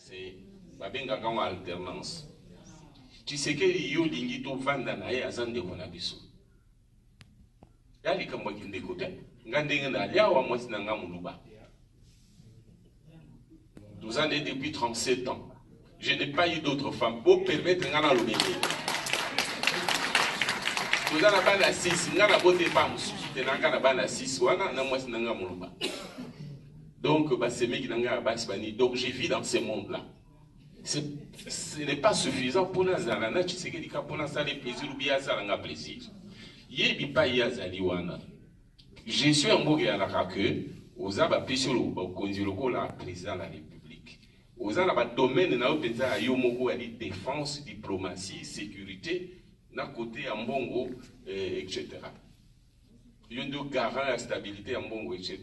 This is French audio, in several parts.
c'est babenga quand alternance. Tu sais que yo lingi to vanda na ye azande mona biso. Yali kamba kinde kote ngandenge na lia wa mwasi na nga muluba. Nous en est depuis 37 ans. Je n'ai pas eu d'autres femmes pour permettre ngana lo bébé. Nous en avons la 6, ngana bote pas musu, tenanga na bana 6 wana na mwasi na nga muluba. Donc bah c'est meki nanga basbani. Donc j'ai vu dans ce monde là. Ce n'est pas suffisant pour Nazarana, tu sais que les Capona ça les plaisirs ou bien ça n'a plaisir. Yebi pas yazaliwana. Je suis un mot qui a la que aux abats pêcheurs au conduire la président de la République. Aux abats domaine na openza a yomogo a défense, diplomatie, sécurité, na côté en bongo, etc. Yon de garant la stabilité en bongo, etc.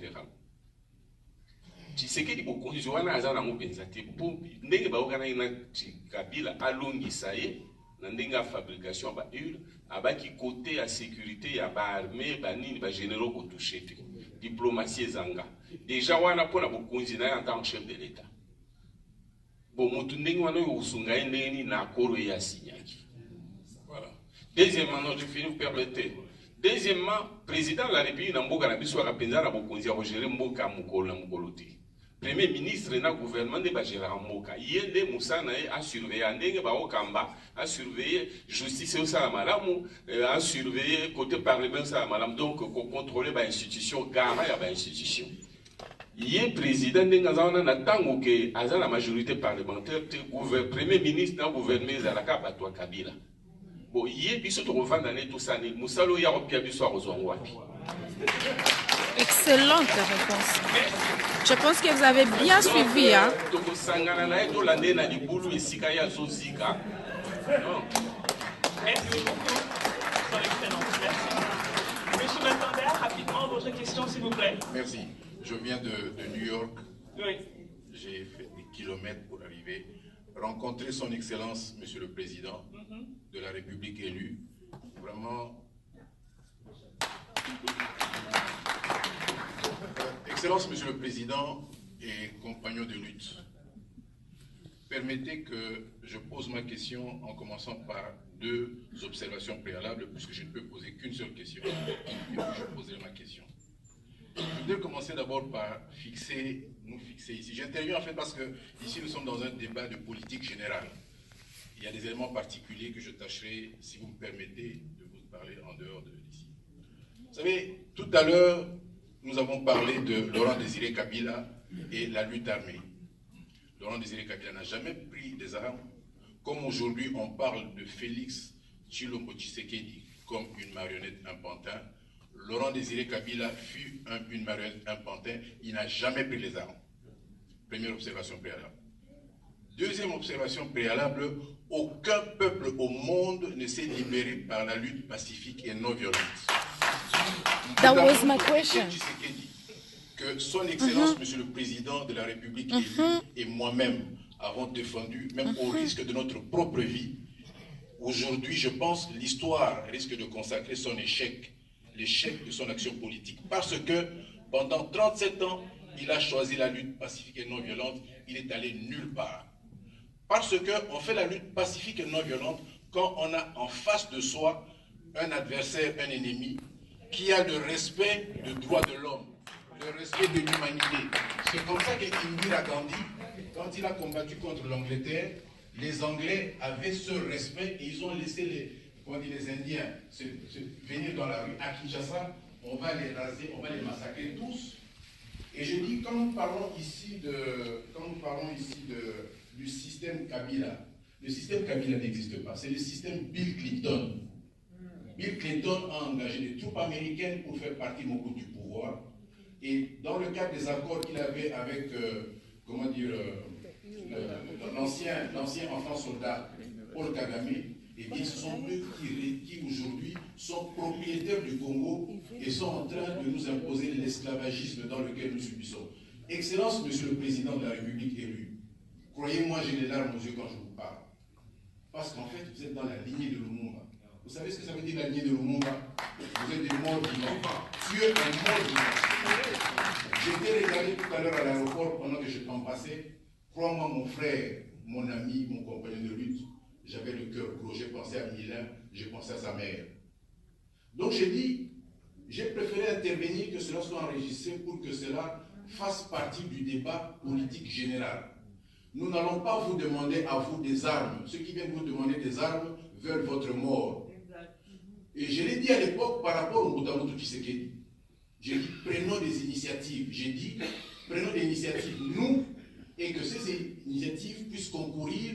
Tu sais que les conditions wana azana mo pensate pour ndenge ba okana ina Kabila alongi saye na ndenge fabrication ba huile abaki côté à sécurité ya ba armée ba nini ba généraux ko toucher diplomatie zanga déjà wana pona bokonzi na en tant que chef de l'état bon mutu ndenge wana yo usunga ndenge na akoro ya signaki. Voilà. Deuxièmement, non, je finis, vous permettez. Deuxièmement, président de la République na mboka na biso akapenza na bokonzi ya gérer mboka mukolo na mukolote. Premier ministre na gouvernement de Bajela Mboka. Yende Moussa a surveillé Andenge Baokamba, a surveillé justice au Salamalamu, a surveillé côté parlement Salamalam, donc contrôler les institutions, garant les institutions. Yé président d'Engazana n'a tango que à la majorité parlementaire, premier ministre na gouvernement Zalaka Batwa Kabila. Bon, yé biso to revendre tout ça, Moussa lo ya opia biso a wapi. Excellente réponse. Je pense que vous avez bien suivi. Hein? Merci beaucoup pour l'excellence. Merci. Monsieur Matanda, rapidement, votre question, s'il vous plaît. Merci. Je viens de New York. Oui. J'ai fait des kilomètres pour arriver. Rencontrer son Excellence, Monsieur le Président de la République élue. Vraiment... Excellence, Monsieur le Président et compagnons de lutte, permettez que je pose ma question en commençant par deux observations préalables, puisque je ne peux poser qu'une seule question, et puis je poserai ma question. Je voudrais commencer d'abord par nous fixer ici. J'interviens en fait parce que ici nous sommes dans un débat de politique générale. Il y a des éléments particuliers que je tâcherai, si vous me permettez, de vous parler en dehors d'ici. Vous savez, tout à l'heure, nous avons parlé de Laurent Désiré Kabila et la lutte armée. Laurent Désiré Kabila n'a jamais pris des armes, comme aujourd'hui on parle de Félix Tshilombo Tshisekedi comme une marionnette, un pantin. Laurent Désiré Kabila fut une marionnette, un pantin, il n'a jamais pris les armes. Première observation préalable. Deuxième observation préalable, aucun peuple au monde ne s'est libéré par la lutte pacifique et non violente. That was my question. Que son Excellence, Monsieur le Président de la République et moi-même avons défendu, même au risque de notre propre vie. Aujourd'hui, je pense que l'histoire risque de consacrer son échec, l'échec de son action politique. Parce que pendant 37 ans, il a choisi la lutte pacifique et non violente, il est allé nulle part. Parce qu'on fait la lutte pacifique et non violente quand on a en face de soi un adversaire, un ennemi, qui a le respect des droits de l'homme, le respect de l'humanité. C'est comme ça qu'Indira Gandhi, quand il a combattu contre l'Angleterre, les Anglais avaient ce respect et ils ont laissé les Indiens venir dans la rue. À Kinshasa, on va les raser, on va les massacrer tous. Et je dis, quand nous parlons ici du système Kabila, le système Kabila n'existe pas, c'est le système Bill Clinton. Bill Clinton a engagé des troupes américaines pour faire partie du pouvoir. Et dans le cadre des accords qu'il avait avec, l'ancien enfant soldat Paul Kagame, eh bien, ce sont eux qui aujourd'hui sont propriétaires du Congo et sont en train de nous imposer l'esclavagisme dans lequel nous subissons. Excellence, Monsieur le Président de la République élu, croyez-moi, j'ai les larmes aux yeux quand je vous parle. Parce qu'en fait, vous êtes dans la lignée de Lumumba. Vous savez ce que ça veut dire la lignée de Lumumba? Vous êtes des morts vivants. Tu es un mort vivant. J'étais regardé tout à l'heure à l'aéroport pendant que je t'en passais. Crois-moi, mon frère, mon ami, mon compagnon de lutte, j'avais le cœur gros, j'ai pensé à Milan, j'ai pensé à sa mère. Donc j'ai dit, j'ai préféré intervenir que cela soit enregistré pour que cela fasse partie du débat politique général. Nous n'allons pas vous demander à vous des armes. Ceux qui viennent vous demander des armes veulent votre mort. Et je l'ai dit à l'époque par rapport au Moutamoto Tshisekedi. J'ai dit, prenons des initiatives. J'ai dit, prenons des initiatives, nous, et que ces initiatives puissent concourir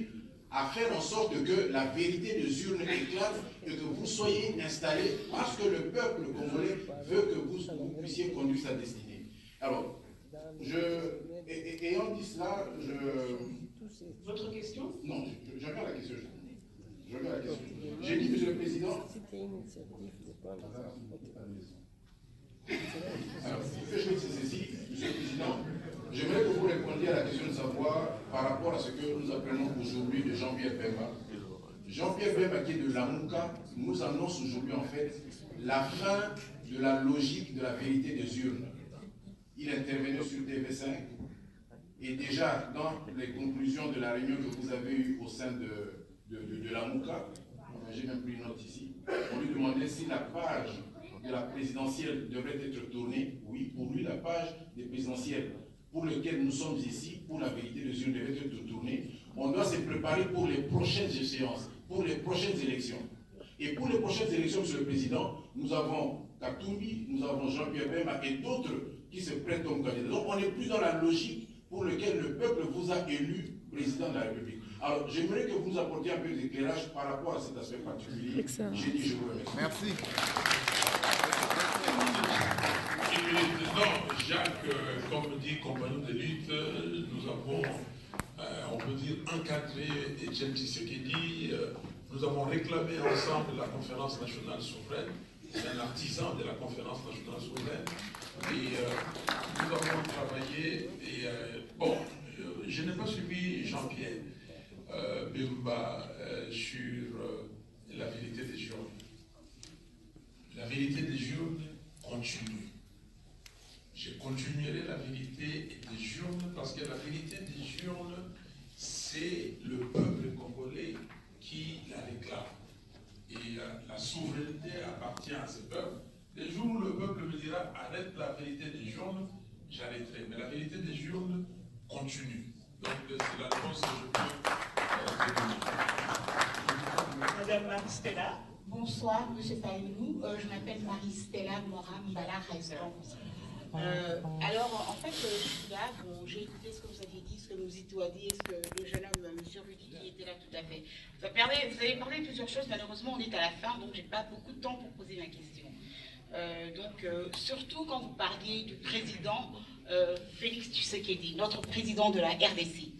à faire en sorte que la vérité des urnes éclate et que vous soyez installés parce que le peuple congolais veut que vous puissiez conduire sa destinée. Alors, ayant dit cela, Votre question? Non, je reviens à la question. Je reviens à la question. J'ai dit, Monsieur le Président... Alors, c'est ceci, Monsieur le Président. J'aimerais que vous répondiez à la question de savoir, par rapport à ce que nous apprenons aujourd'hui de Jean-Pierre Bemba. Jean-Pierre Bemba, qui est de Lamuka, nous annonce aujourd'hui en fait la fin de la logique de la vérité des urnes. Il intervenait sur TV5 et déjà dans les conclusions de la réunion que vous avez eue au sein de Lamuka, j'ai même pris une note ici, on lui demandait si la page de la présidentielle devrait être tournée. Oui, pour lui, la page des présidentielles pour lequel nous sommes ici, pour la vérité des urnes, devait être tournée. On doit se préparer pour les prochaines échéances, pour les prochaines élections. Et pour les prochaines élections, Monsieur le Président, nous avons Katumbi, nous avons Jean-Pierre Bemba et d'autres qui se prêtent comme candidats. Donc on n'est plus dans la logique pour laquelle le peuple vous a élu président de la République. Alors j'aimerais que vous nous apportiez un peu d'éclairage par rapport à cet aspect particulier. J'ai dit, je vous remercie. Merci. Non, Jacques, comme dit compagnon de lutte, nous avons, on peut dire, encadré Etienne Tshisekedi. Nous avons réclamé ensemble la conférence nationale souveraine. C'est un artisan de la conférence nationale souveraine. Et nous avons travaillé. Et bon, je n'ai pas suivi Jean-Pierre Bemba sur la vérité des urnes. La vérité des urnes continue. Je continuerai la vérité des urnes parce que la vérité des urnes, c'est le peuple congolais qui la réclame. Et la souveraineté appartient à ce peuple. Les jours où le peuple me dira arrête la vérité des urnes, j'arrêterai. Mais la vérité des urnes continue. Donc c'est la réponse que je peux donner. Madame Maristella. Bonsoir, Monsieur Payouni. Je m'appelle Marie-Stella Morin-Mbala-Reiser. Alors, en fait, je suis là, bon, j'ai écouté ce que vous aviez dit, ce que Mouzito a dit, et ce que le jeune homme, M. Rudy, qui était là tout à fait. Vous avez parlé de plusieurs choses, malheureusement, on est à la fin, donc je n'ai pas beaucoup de temps pour poser ma question. Surtout quand vous parliez du président Félix Tshisekedi, notre président de la RDC.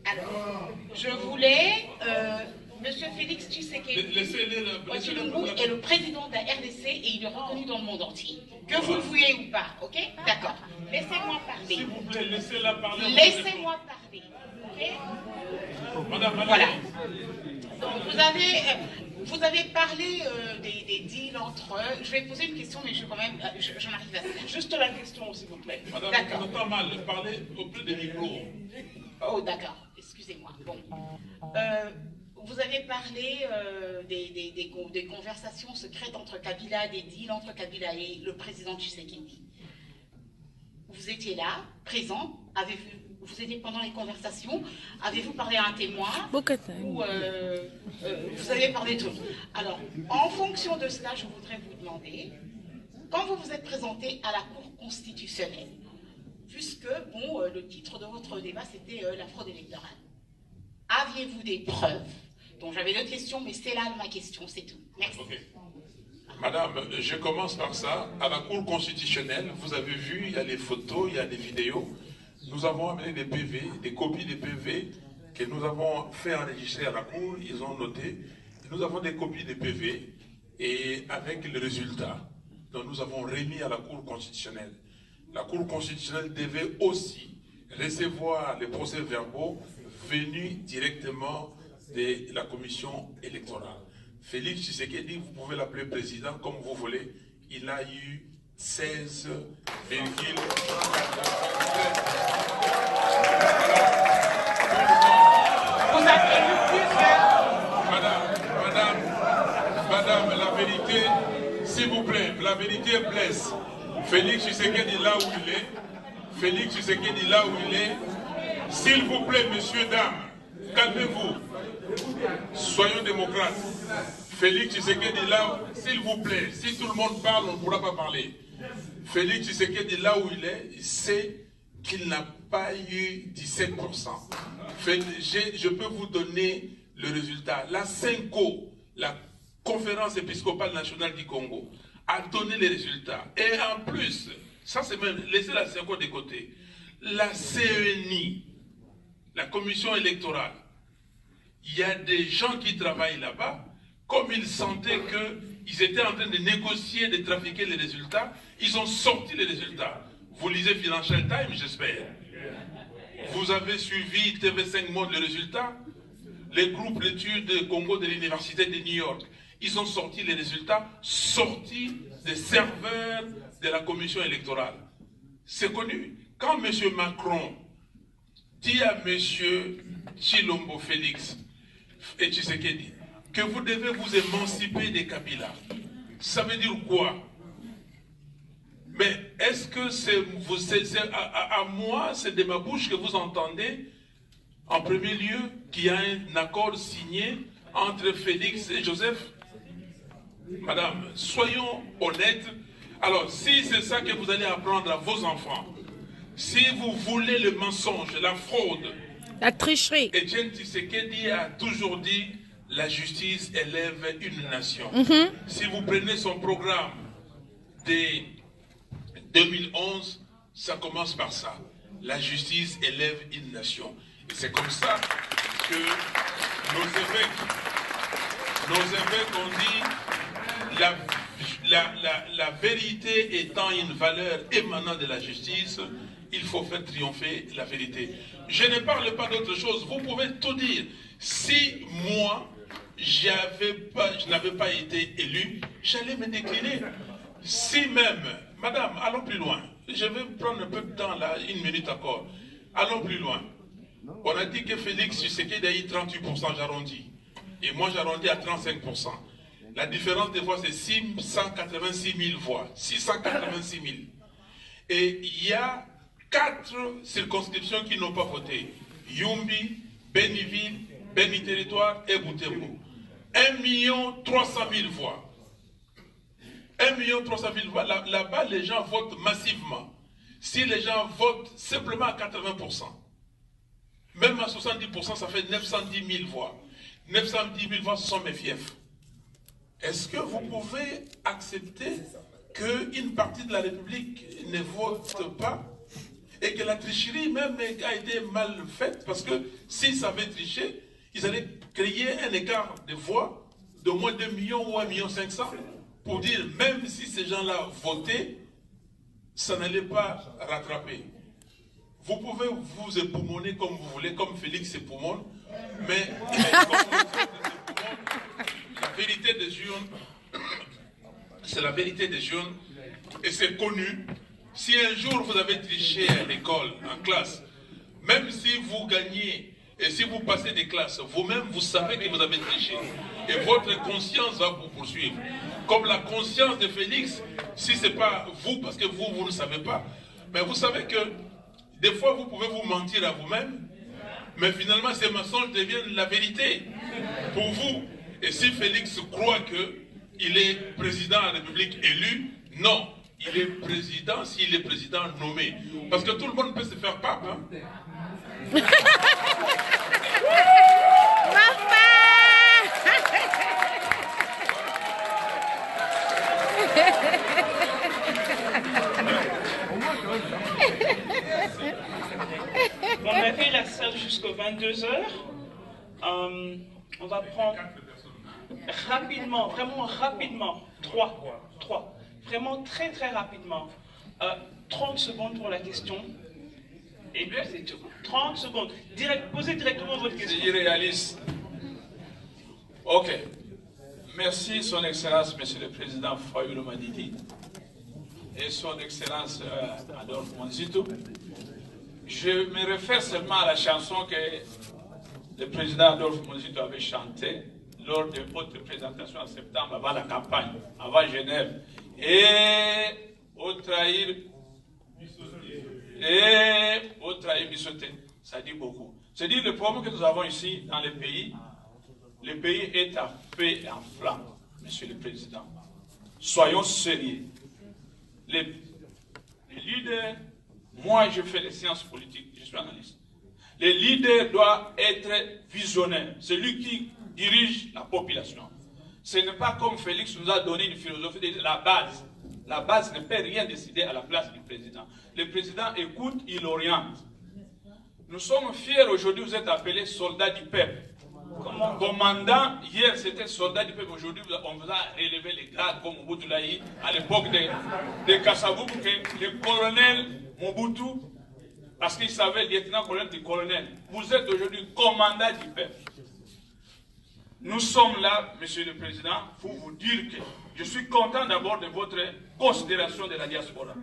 Alors, je voulais... Monsieur Félix Tshisekedi est le président de la RDC et il est reconnu dans le monde entier. Que vous le vouliez ou pas, ok? D'accord. Laissez-moi parler. S'il vous plaît, laissez-la parler. Laissez-moi parler, ok? Madame. Voilà. Donc, vous avez parlé des deals entre eux. Je vais poser une question, mais j'en arrive à ça. Juste la question, s'il vous plaît. Madame, d'accord. on entend mal. Parlez auprès des micros. Oh, d'accord. Excusez-moi. Bon. Vous avez parlé des conversations secrètes entre Kabila, des deals entre Kabila et le président Tshisekedi. Vous étiez là, présent, vous étiez pendant les conversations, avez-vous parlé à un témoin ou vous avez parlé de tout. Alors, en fonction de cela, je voudrais vous demander, quand vous vous êtes présenté à la Cour constitutionnelle, puisque, bon, le titre de votre débat, c'était la fraude électorale, aviez-vous des preuves? Donc j'avais d'autres questions, mais c'est là ma question, c'est tout. Merci. Okay. Madame, je commence par ça. À la Cour constitutionnelle, vous avez vu, il y a les photos, il y a les vidéos. Nous avons amené des PV, des copies des PV que nous avons fait enregistrer à la Cour, ils ont noté. Nous avons des copies des PV et avec le résultat. Donc nous avons remis à la Cour constitutionnelle. La Cour constitutionnelle devait aussi recevoir les procès-verbaux venus directement de la commission électorale. Félix Tshisekedi, vous pouvez l'appeler président comme vous voulez, il a eu 16,4%. laisse Félix Tshisekedi là où il est. Félix Tshisekedi là où il est. S'il vous plaît, messieurs, dames, calmez-vous. Soyons démocrates. Félix Tshisekedi là, s'il vous plaît, si tout le monde parle, on ne pourra pas parler. Félix Tshisekedi là où il est, il sait qu'il n'a pas eu 17%. Je peux vous donner le résultat. La CENCO, la Conférence épiscopale nationale du Congo, a donné les résultats. Et en plus, ça c'est même, laissez la CENCO de côté, la CENI, la commission électorale, il y a des gens qui travaillent là-bas, comme ils sentaient qu'ils étaient en train de négocier, de trafiquer les résultats, ils ont sorti les résultats. Vous lisez Financial Times, j'espère. Vous avez suivi TV5 Monde, les résultats. Les groupes d'études Congo de l'Université de New York, ils ont sorti les résultats, sortis des serveurs de la commission électorale. C'est connu. Quand M. Macron dit à M. Tshilombo Félix et Tshisekedi que vous devez vous émanciper des Kabila, ça veut dire quoi? Mais est-ce que c'est à moi, c'est de ma bouche que vous entendez, en premier lieu, qu'il y a un accord signé entre Félix et Joseph? Madame, soyons honnêtes. Alors, si c'est ça que vous allez apprendre à vos enfants, si vous voulez le mensonge, la fraude, la tricherie. Etienne Tshisekedi a toujours dit la justice élève une nation. Si vous prenez son programme dès 2011, ça commence par ça. La justice élève une nation. Et c'est comme ça que nos évêques ont dit la vérité étant une valeur émanant de la justice, il faut faire triompher la vérité. Je ne parle pas d'autre chose. Vous pouvez tout dire. Si moi, je n'avais pas été élu, j'allais me décliner. Si même, madame, allons plus loin. Je vais prendre un peu de temps là, 1 minute encore. Allons plus loin. On a dit que Félix Tshisekedi a eu 38%, j'arrondis. Et moi, j'arrondis à 35%. La différence des voix, c'est 686 000 voix. 686 000. Et il y a 4 circonscriptions qui n'ont pas voté. Yumbi, Beniville, Beni Territoire et Butembo. 1 300 000 voix. 1 300 000 voix. Là-bas, les gens votent massivement. Si les gens votent simplement à 80%, même à 70%, ça fait 910 000 voix. 910 000 voix, ce sont mes fiefs. Est-ce que vous pouvez accepter qu'une partie de la République ne vote pas et que la tricherie même a été mal faite? Parce que s'ils avaient triché, ils allaient créer un écart de voix d'au moins 2 millions ou 1,5 million pour dire même si ces gens-là votaient, ça n'allait pas rattraper. Vous pouvez vous époumoner comme vous voulez, comme Félix époumonne, mais la vérité des urnes, c'est la vérité des urnes, et c'est connu. Si un jour vous avez triché à l'école, en classe, même si vous gagnez et si vous passez des classes, vous-même vous savez que vous avez triché, et votre conscience va vous poursuivre. Comme la conscience de Félix, si ce n'est pas vous, parce que vous ne savez pas, mais vous savez que des fois vous pouvez vous mentir à vous-même, mais finalement ces mensonges deviennent la vérité pour vous. Et si Félix croit qu'il est président de la République élu, non, il est président s'il est président nommé. Parce que tout le monde peut se faire pape. Hein? On avait la salle jusqu'aux 22 h. On va prendre rapidement, vraiment rapidement, 3. Vraiment très très rapidement. 30 secondes pour la question. Et puis c'est tout. 30 secondes. Posez directement votre question. C'est irréaliste. Ok. Merci, Son Excellence, Monsieur le Président Fayulu Madidi, et Son Excellence Adolphe Monzito. Je me réfère seulement à la chanson que le président Adolphe Monzito avait chantée lors de votre présentation en septembre, avant la campagne, avant Genève. Et au trahir et au trahir Bissoté. Ça dit beaucoup. C'est dire le problème que nous avons ici dans le pays est à feu et en flamme, Monsieur le Président. Soyons sérieux. Les leaders, moi je fais les sciences politiques, je suis analyste. Les leaders doivent être visionnaires. C'est lui qui dirige la population. Ce n'est pas comme Félix nous a donné une philosophie de la base. La base ne peut rien décider à la place du président. Le président écoute, il oriente. Nous sommes fiers aujourd'hui, vous êtes appelés soldats du peuple. Commandant, hier c'était soldat du peuple, aujourd'hui on vous a élevé les grades comme Mobutu Laï, à l'époque de Kasavubu, que le colonel Mobutu, parce qu'il savait lieutenant-colonel du colonel, vous êtes aujourd'hui commandant du peuple. Nous sommes là, Monsieur le Président, pour vous dire que je suis content d'abord de votre considération de la diaspora.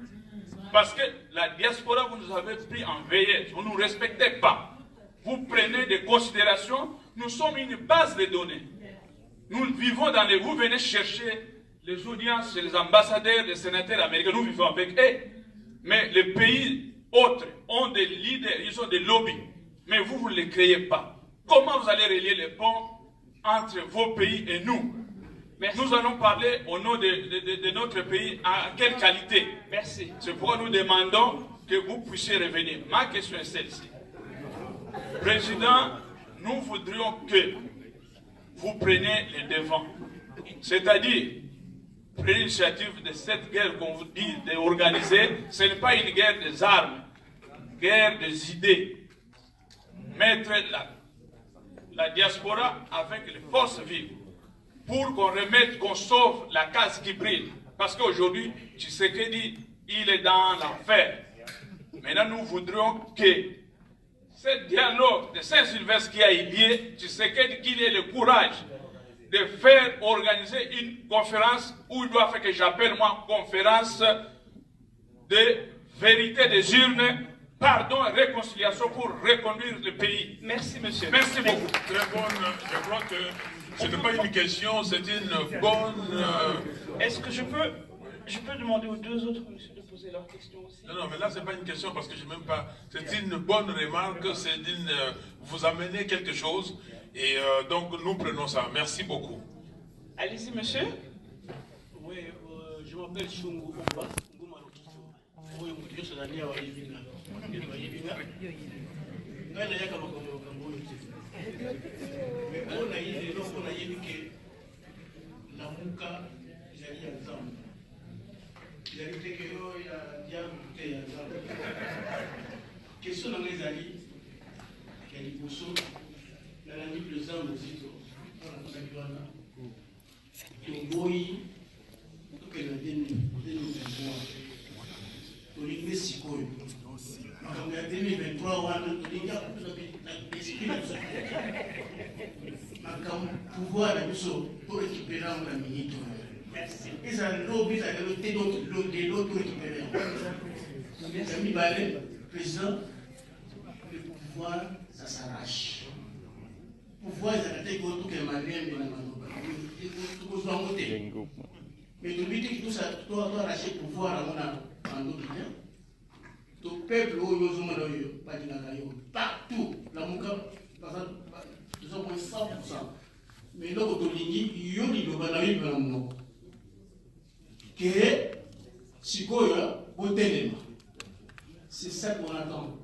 Parce que la diaspora, vous nous avez pris en veilleuse, vous ne nous respectez pas. Vous prenez des considérations, nous sommes une base de données. Nous vivons dans les... Vous venez chercher les audiences chez les ambassadeurs, les sénateurs américains, nous vivons avec eux. Mais les pays autres ont des leaders, ils ont des lobbies. Mais vous, vous ne les créez pas. Comment vous allez relier les ponts entre vos pays et nous? Mais nous allons parler au nom de notre pays en quelle qualité? Merci. C'est pourquoi nous demandons que vous puissiez revenir. Ma question est celle-ci. Président, nous voudrions que vous preniez les devants. C'est-à-dire, prenez l'initiative de cette guerre qu'on vous dit d'organiser. Ce n'est pas une guerre des armes, guerre des idées. Mettre la diaspora avec les forces vives pour qu'on remette, qu'on sauve la case qui brille. Parce qu'aujourd'hui, Tshisekedi, il est dans l'enfer. Maintenant, nous voudrions que ce dialogue de Saint-Sylvestre qui a eu lieu, Tshisekedi, qu'il ait le courage de faire organiser une conférence où il doit faire que j'appelle moi conférence de vérité des urnes, pardon et réconciliation pour reconduire le pays. Merci, monsieur. Merci beaucoup. Très bonne. Je crois que ce n'est pas une question, c'est une bonne... Est-ce que je peux demander aux deux autres monsieur de poser leurs questions aussi? Non, mais là, ce n'est pas une question parce que je n'ai même pas... C'est une bonne remarque, c'est une... Vous amenez quelque chose et donc nous prenons ça. Merci beaucoup. Allez-y, monsieur. Oui, je m'appelle Shungu Omba. Oui, je suis allé à Yibinga. Mais on a eu des gens qu'on a eu que la mouka, ils allaient à Zambie. Ils allaient dire qu'il y a diable qui est à Zambie. Question dans les alliés, il y a des boussons, il y a la nuit de Zambie aussi. On a fait ça. Toboyi, tout est dans 2023. Tolingue Sikoyo. En 2023, on a pouvoir pour récupérer la minute. Merci. Ils ont l'objet de l'autre récupérer. Ami Balé, président, le pouvoir, ça s'arrache. Le pouvoir, ça a été tout que malien, tout soit monté. Mais tu dis que tout ça, tu dois arracher le pouvoir en d'autres temps. Le peuple, partout, la mouka, nous sommes 100%. Mais là, il y a des gens qui ont que c'est ça qu'on attend.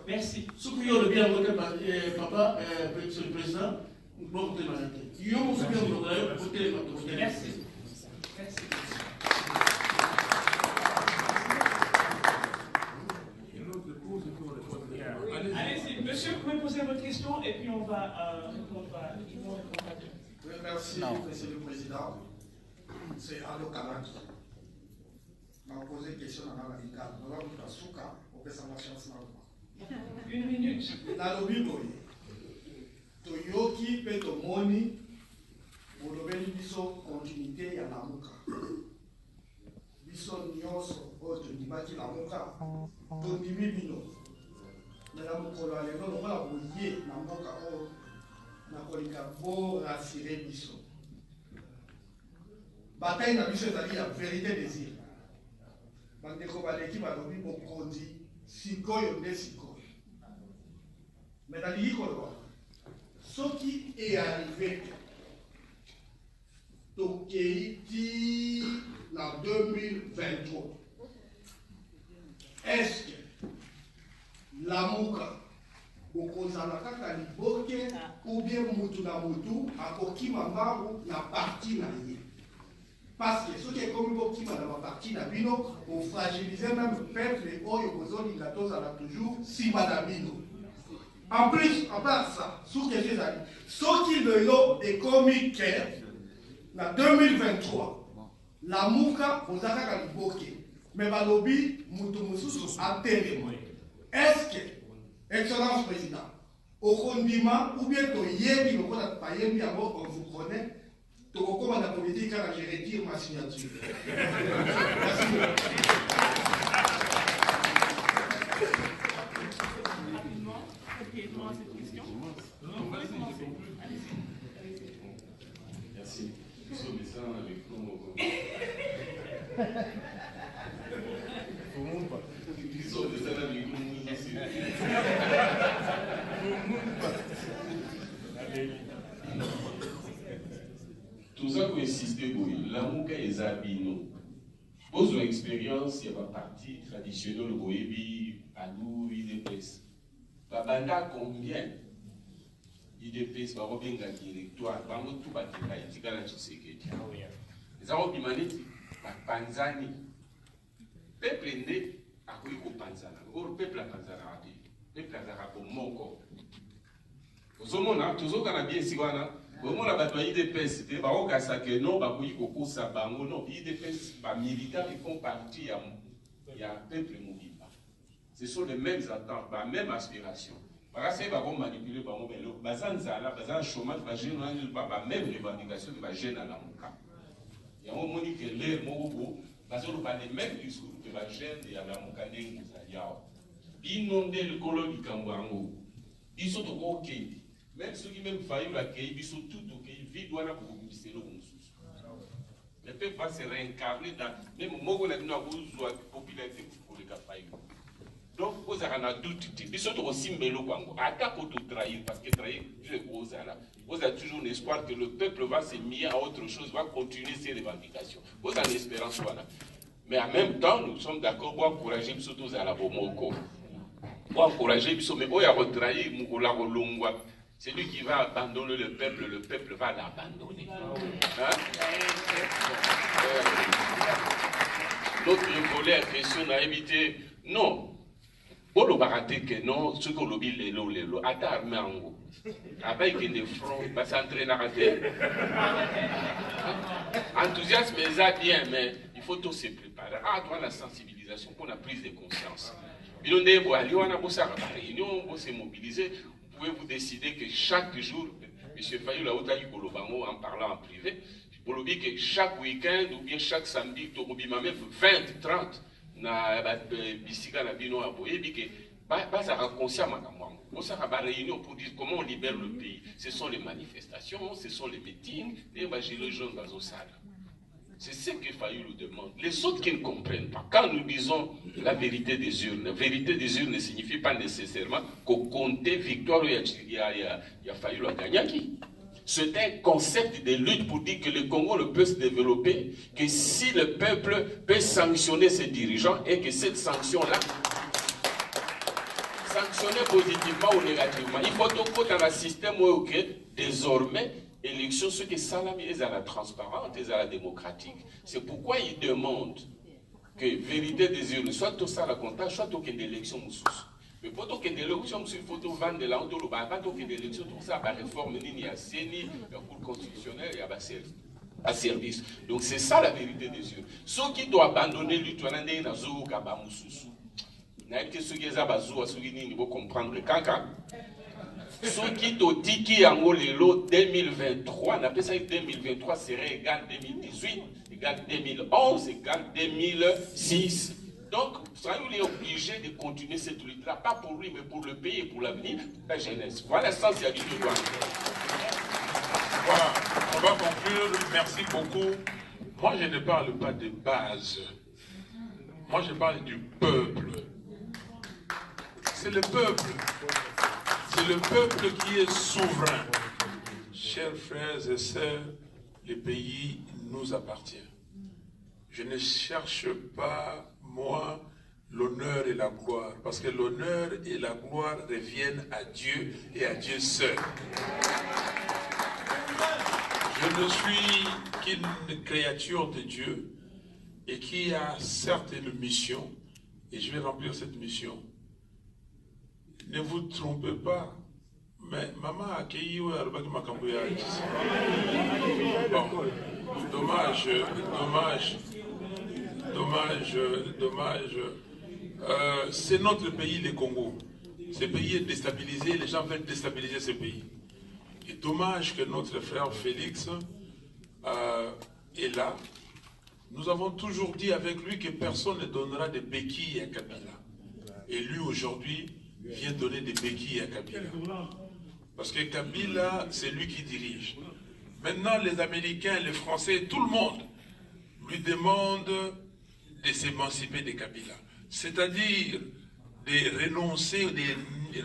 Merci. Ce qui est le bien voté par papa, monsieur le président, nous pouvons voter la tête. Il y a aussi bien voté les voter. Merci. Merci. Allez-y, monsieur, vous pouvez poser votre question et puis on va répondre à tout. Oui, merci, monsieur le président. C'est Allo Kanaki. Je vais poser une question à la Liga. Nous allons faire Souka pour que ça marche ensemble. Une minute. Dans le bureau, Toyoki peut te moni pour le bénéfice continuité à la Mouka. Bison Nyos, autre Dibaki la Mouka, Tondimi Bino. Mais la Mouka, on va bouiller la Mouka. Nakolika bo rassurer biso. Bataille na biso ezali ya vérité des îles. bandeko baleki balobi bokonzi sikoyo nde sikoyo. Mais nalingi koloba soki earrive tokei ti na 2023, est-ce que lamuka bokozala kaka liboke ou bien mutu na mutu akokima mbangu na parti na ye? Parce que ce qui est comme bokima na parti na bino, on fragilise même le peuple oyo kozolinga tozala toujours sima na bino. En plus, à part ça, sous que j'ai dit, ce qui le lot est commis en 2023, la mouka, vous avez dit, ok, mais balobi, moutoumoussou, a témoin. Est-ce que, Excellence Président, au condiment, ou bien au yébi, on n'a pas yébi, on vous connaît, tu recommandes la politique quand je retire ma signature. Merci. Merci. Tout ça pour insister, l'amour est abino. Vos expériences, il y a une partie traditionnelle, le Boébi, Alou, IDPS. Babanda combien IDPS, Barobenga directoire, Bango tout bateka, Itikala Tshisekedi. Les Arabes Maneti, Panzani. Peuple né, à quoi il Panzana. Le peuple a Panzana, peuple a Zarabo Moko. Vous avez toujours bien si vous avez IDPS, vous avez non, non, IDPS, les militaires, ils font partie, il y a un peuple mobile. Ce sont les mêmes attentes, les mêmes aspirations. Parce que vous avez manipulé, vous avez un chômage, vous avez même revendication que vous avez à la mouka. Il y a un moment que l'air, parce que vous avez les mêmes discours que vous avez à la mouka. Inonder le colon du Kambouango. Ils sont au OK. Même ceux qui même failli l'accueillir, ils sont tout OK. Vide doit pour vous ministère de Moussous. Le peuple va se réincarner dans même au moment où on a une popularité pour les cas faillis. Donc, vous avez un doute. Ils sont aussi mélo Kwango. Attaque pour trahir, parce que trahir, vous avez toujours l'espoir que le peuple va se mettre à autre chose, va continuer ses revendications. Vous avez l'espérance. Voilà. Mais en même temps, nous sommes d'accord pour encourager surtout à la Bomoko. Pour encourager, mais il y a retrahi, c'est lui qui va abandonner le peuple va l'abandonner. Hein? Notre colère, question à éviter. Non. Pour le baraté que non, ce qu'on lobby les lots, à ta armée en haut. Avec des fronts, il va s'entraîner à rater. Enthousiasme, ça bien, mais il faut tous se préparer. Ah, toi, la sensibilisation pour la prise de conscience. Vous pouvez mobiliser. Vous pouvez vous décider que chaque jour, M. Fayou en parlant en privé, pour le dire que chaque week-end ou bien chaque samedi, tu as même 20, 30 na bisika na bino a boye bi que ça rend conscient makambo. On s'est réuni pour dire comment on libère le pays. Ce sont les manifestations, ce sont les meetings, et les jeunes dans nos salles. C'est ce que Fayou nous demande. Les autres qui ne comprennent pas, quand nous disons la vérité des urnes, la vérité des urnes ne signifie pas nécessairement qu'au compter victoire, il y a Fayou à gagner. C'est un concept de lutte pour dire que le Congo ne peut se développer que si le peuple peut sanctionner ses dirigeants et que cette sanction-là, sanctionner positivement ou négativement, il faut donc dans un système où désormais, élection, ce que Salami est à la transparente et à la démocratique. C'est pourquoi il demande que vérité des urnes, soit tout ça la comptage, soit tout qu'il y ait d'élection moussous. Mais pour tout qu'il y ait d'élection, il faut tout vendre de la honte, pas tout qu'il y ait d'élection, tout ça, par réforme, il y a CENI, la Cour constitutionnelle, il y a à service. Donc c'est ça la vérité des urnes. Ceux qui doivent abandonner l'Utuanandé, na zou kaba moussous. N'a été ceux qui ont il faut comprendre le caca. Ceux qui ont dit qu'il y a 2023, on appelle ça 2023 serait égal 2018, égal 2011, égal 2006. Donc, il est obligé de continuer cette lutte-là, pas pour lui, mais pour le pays et pour l'avenir de la jeunesse. Voilà l'essentialité du droit. Voilà, on va conclure. Merci beaucoup. Moi, je ne parle pas de base. Moi, je parle du peuple. C'est le peuple. C'est le peuple qui est souverain. Chers frères et sœurs, le pays nous appartient. Je ne cherche pas, moi, l'honneur et la gloire, parce que l'honneur et la gloire reviennent à Dieu et à Dieu seul. Je ne suis qu'une créature de Dieu et qui a certes une mission, et je vais remplir cette mission. Ne vous trompez pas, mais maman a accueilli bon, dommage. C'est notre pays, le Congo. Ce pays est déstabilisé, les gens veulent déstabiliser ce pays. Et dommage que notre frère Félix est là. Nous avons toujours dit avec lui que personne ne donnera des béquilles à Kabila. Et lui aujourd'hui vient donner des béquilles à Kabila. Parce que Kabila, c'est lui qui dirige. Maintenant, les Américains, les Français, tout le monde lui demande de s'émanciper de Kabila. C'est-à-dire de renoncer, de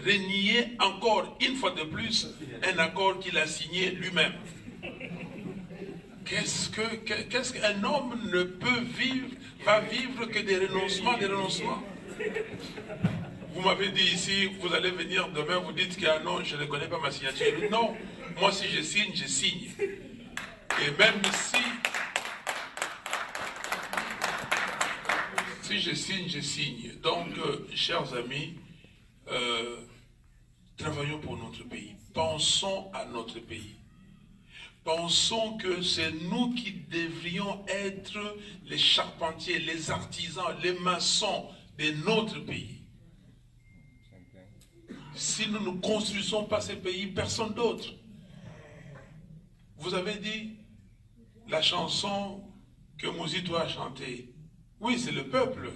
renier encore une fois de plus un accord qu'il a signé lui-même. Qu'est-ce qu'un homme ne peut vivre, va vivre que des renoncements, des renoncements? Vous m'avez dit ici, vous allez venir demain, vous dites que ah non, je ne connais pas ma signature. Non, moi si je signe, je signe. Et même si je signe, je signe. Donc, chers amis, travaillons pour notre pays. Pensons à notre pays. Pensons que c'est nous qui devrions être les charpentiers, les artisans, les maçons de notre pays. Si nous ne construisons pas ce pays, personne d'autre. Vous avez dit la chanson que Mouzito a chantée. Oui, c'est le peuple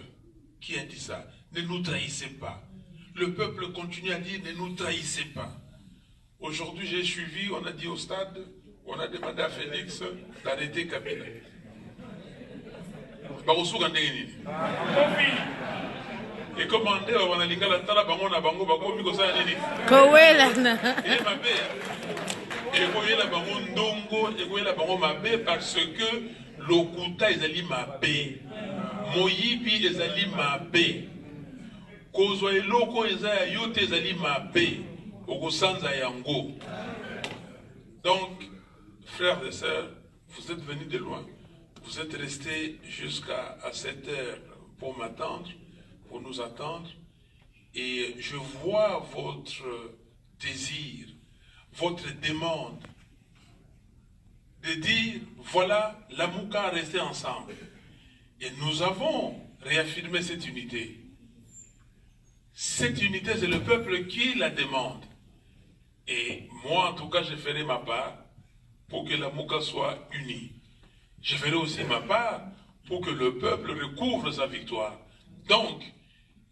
qui a dit ça. Ne nous trahissez pas. Le peuple continue à dire ne nous trahissez pas. Aujourd'hui, j'ai suivi, on a dit au stade, on a demandé à Félix d'arrêter Kabila. Et commandé on a lingala tala bango na bango bakomi ko sa nini kowela na et mabe et koyela bango ndongo et koyela bango mabe parce que lokuta ezali mabe moyibi ezali mabe kozwa eloko eza ya yote ezali mabe okosanza yango. Donc frères et sœurs, vous êtes venus de loin, vous êtes restés jusqu'à cette heure pour m'attendre, pour nous attendre, et je vois votre désir, votre demande de dire, voilà, la Mouka resté ensemble. Et nous avons réaffirmé cette unité. Cette unité, c'est le peuple qui la demande. Et moi, en tout cas, je ferai ma part pour que la Mouka soit unie. Je ferai aussi ma part pour que le peuple recouvre sa victoire. Donc,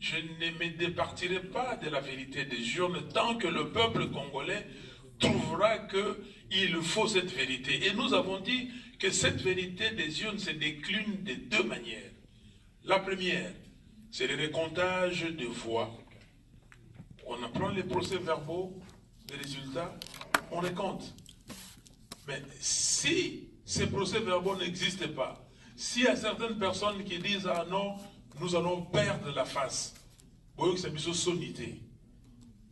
je ne me départirai pas de la vérité des urnes tant que le peuple congolais trouvera qu'il faut cette vérité. Et nous avons dit que cette vérité des urnes se décline de deux manières. La première, c'est le recomptage de voix. On apprend les procès-verbaux, les résultats, on les compte. Mais si ces procès-verbaux n'existent pas, s'il y a certaines personnes qui disent « Ah non, nous allons perdre la face », vous voyez que c'est une sonité.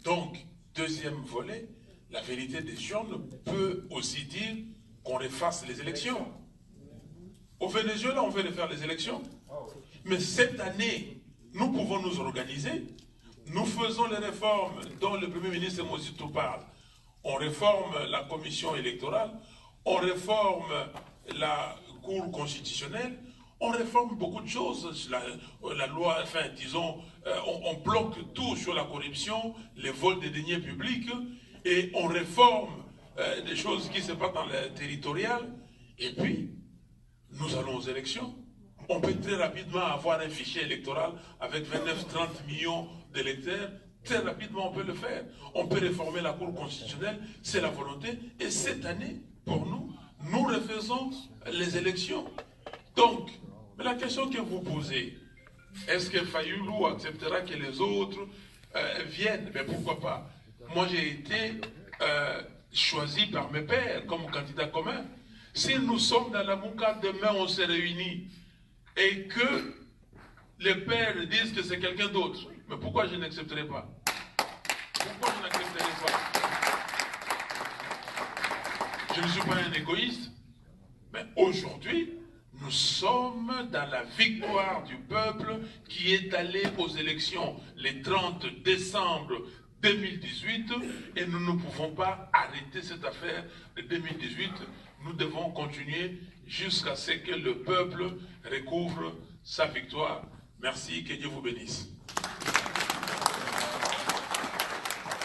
Donc, deuxième volet, la vérité des urnes peut aussi dire qu'on refasse les élections. Au Venezuela, on veut refaire les élections. Mais cette année, nous pouvons nous organiser. Nous faisons les réformes dont le Premier ministre Mouzito parle. On réforme la commission électorale, on réforme la Cour constitutionnelle, on réforme beaucoup de choses, la loi, enfin disons, on bloque tout sur la corruption, les vols des deniers publics, et on réforme des choses qui se passent dans le territorial, et puis nous allons aux élections. On peut très rapidement avoir un fichier électoral avec 29-30 millions d'électeurs. Très rapidement, on peut le faire. On peut réformer la Cour constitutionnelle, c'est la volonté. Et cette année, pour nous, nous refaisons les élections. Donc, mais la question que vous posez, Est-ce que Fayoulou acceptera que les autres viennent? Mais pourquoi pas? Moi, j'ai été choisi par mes pairs comme candidat commun. Si nous sommes dans la Mouka, demain on se réunit et que les pères disent que c'est quelqu'un d'autre, mais pourquoi je n'accepterai pas? Pourquoi je n'accepterai pas? Je ne suis pas un égoïste, mais aujourd'hui, nous sommes dans la victoire du peuple qui est allé aux élections le 30 décembre 2018 et nous ne pouvons pas arrêter cette affaire de 2018. Nous devons continuer jusqu'à ce que le peuple recouvre sa victoire. Merci, que Dieu vous bénisse.